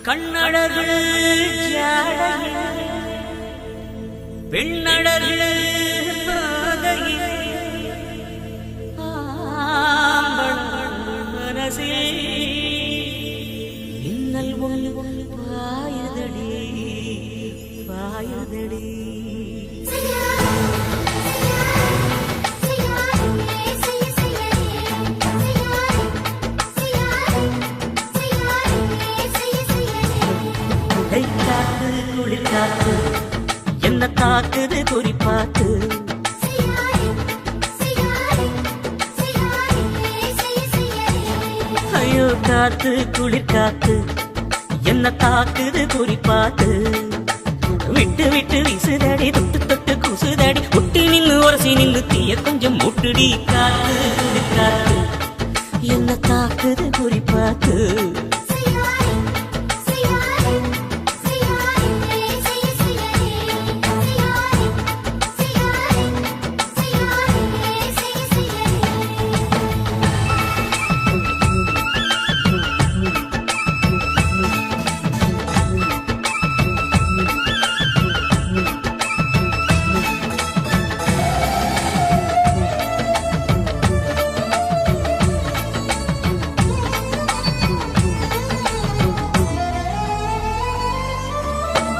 கண்ணழகு பெண்ணழகு மனசே இன்னல் ஒன்று பாயுதடி பாயுதடி குளிர் காத்து என்ன தாக்குது குறிப்பாத்து ஐயோ காத்து குளிர் காத்து என்ன தாக்குது குறிப்பாத்து விட்டு விட்டு வீசுதடி தொட்டு தொட்டு குசுதடி ஒட்டி நின்னு உரசி நின்னு தீய கொஞ்சம் முட்டுடி காத்து குளிர் காத்து என்ன தாக்குது குறிப்பாத்து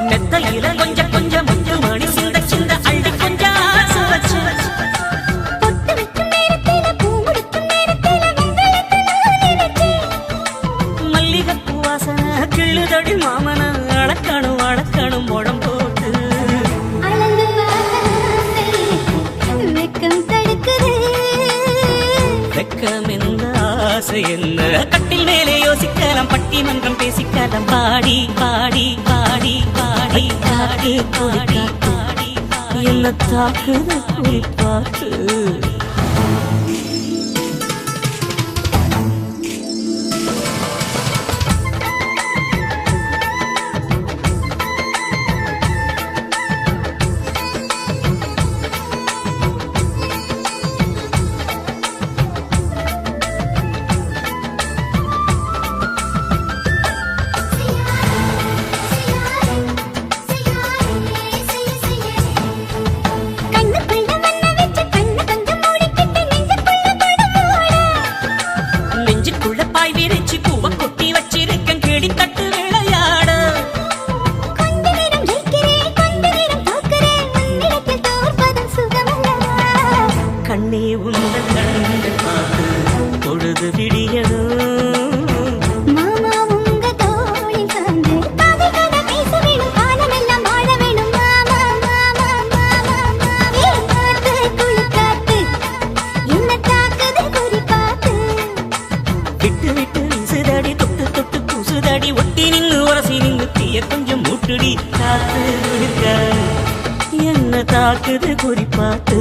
மெத்தையில கொஞ்சம் கொஞ்சம் முத்து மணி சிந்த சிந்த அள்ளி கொஞ்சம் ஆசை வச்சு பொட்டு வைக்கும் நேரத்தில பூ முடிக்கும் நேரத்தில மல்லிகைப்பூ வாசனை கிள்ளுதடி மாமன அழக்கணும் அழக்கணும் முடம் போட்டு வெக்கம் தடுக்குது வெக்கம் என்ன ஆசை என்ன கட்டில் மேலே யோசிக்கலாம் பட்டிமன்றம் பேசிக்கலாம் பாடி பாடி பாடி பாடி பாடி பாடி பாடி என்ன தாக்குது குறிப்பாட்டு கண்ணே உங்கள் கண்கள் பார்த்து பொழுது விடியணும் மாமா உங்க தோளில் சார்ந்து காதை கதை பேச வேணும் காலமெல்லாம் வாழ வேணும் மாமா மாமா மாமா மாமா காத்து குளிர் காத்து என்ன தாக்குது குறிப்பாத்து விட்டு விட்டு வீசுதடி தொட்டு தொட்டு குசுதடி ஒட்டி நின்று உரசி நின்று தீய கொஞ்சம் மூட்டுடி காத்து குளிர் என்ன தாக்குது குறிப்பாத்து